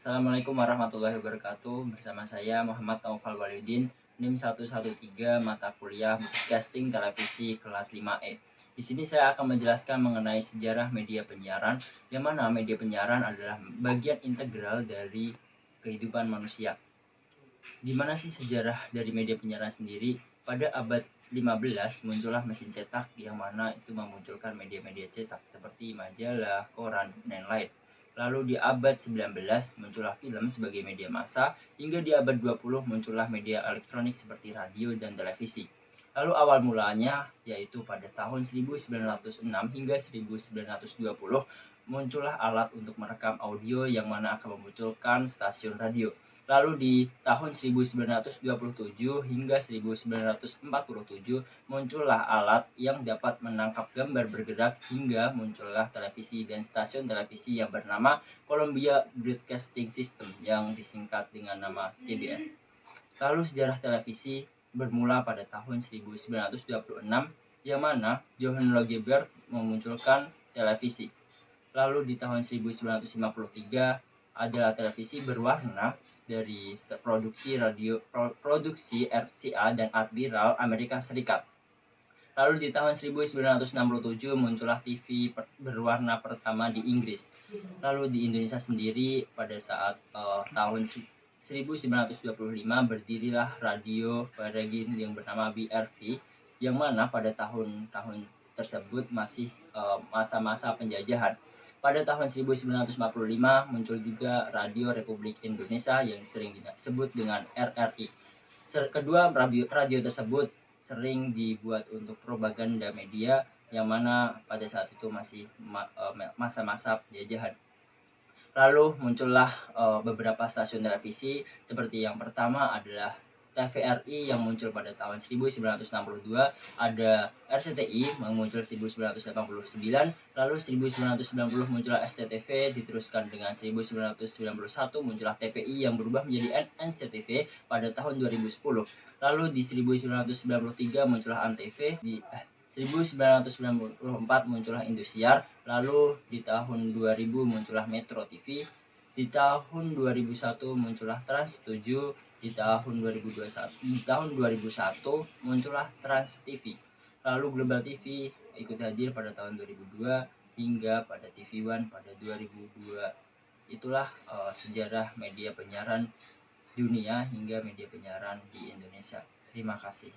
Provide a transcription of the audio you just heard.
Assalamualaikum warahmatullahi wabarakatuh. Bersama saya Muhammad Taufal Walidin, NIM 113 mata kuliah Broadcasting Televisi kelas 5E. Di sini saya akan menjelaskan mengenai sejarah media penyiaran, yang mana media penyiaran adalah bagian integral dari kehidupan manusia. Di mana sih sejarah dari media penyiaran sendiri? Pada abad 15 muncullah mesin cetak, yang mana itu memunculkan media-media cetak seperti majalah, koran, dan lain-lain. Lalu di abad 19 muncullah film sebagai media massa, hingga di abad 20 muncullah media elektronik seperti radio dan televisi. Lalu awal mulanya yaitu pada tahun 1906 hingga 1920 muncullah alat untuk merekam audio, yang mana akan memunculkan stasiun radio. Lalu di tahun 1927 hingga 1947 muncullah alat yang dapat menangkap gambar bergerak, hingga muncullah televisi dan stasiun televisi yang bernama Columbia Broadcasting System yang disingkat dengan nama CBS. Lalu sejarah televisi bermula pada tahun 1926, yang mana Johann Lagerberg memunculkan televisi. Lalu di tahun 1953 adalah televisi berwarna dari produksi RCA dan Admiral Amerika Serikat. Lalu di tahun 1967 muncullah TV berwarna pertama di Inggris. Lalu di Indonesia sendiri pada saat tahun 1925 berdirilah radio Varegin yang bernama BRV, yang mana pada tahun-tahun tersebut masih masa-masa penjajahan. Pada tahun 1945 muncul juga Radio Republik Indonesia yang sering disebut dengan RRI. Kedua radio tersebut sering dibuat untuk propaganda media, yang mana pada saat itu masih masa-masa penjajahan. Lalu muncullah beberapa stasiun televisi, seperti yang pertama adalah TVRI yang muncul pada tahun 1962, ada RCTI yang muncul 1989, lalu 1990 muncullah SCTV, diteruskan dengan 1991 muncullah TPI yang berubah menjadi NCTV pada tahun 2010. Lalu di 1993 muncullah ANTV, di 1994 muncullah Indosiar, lalu di tahun 2000 muncullah Metro TV, di tahun 2001 muncullah Trans 7, di tahun 2001 muncullah Trans TV. Lalu Global TV ikut hadir pada tahun 2002 hingga pada TV One pada 2002. Itulah sejarah media penyiaran dunia hingga media penyiaran di Indonesia. Terima kasih.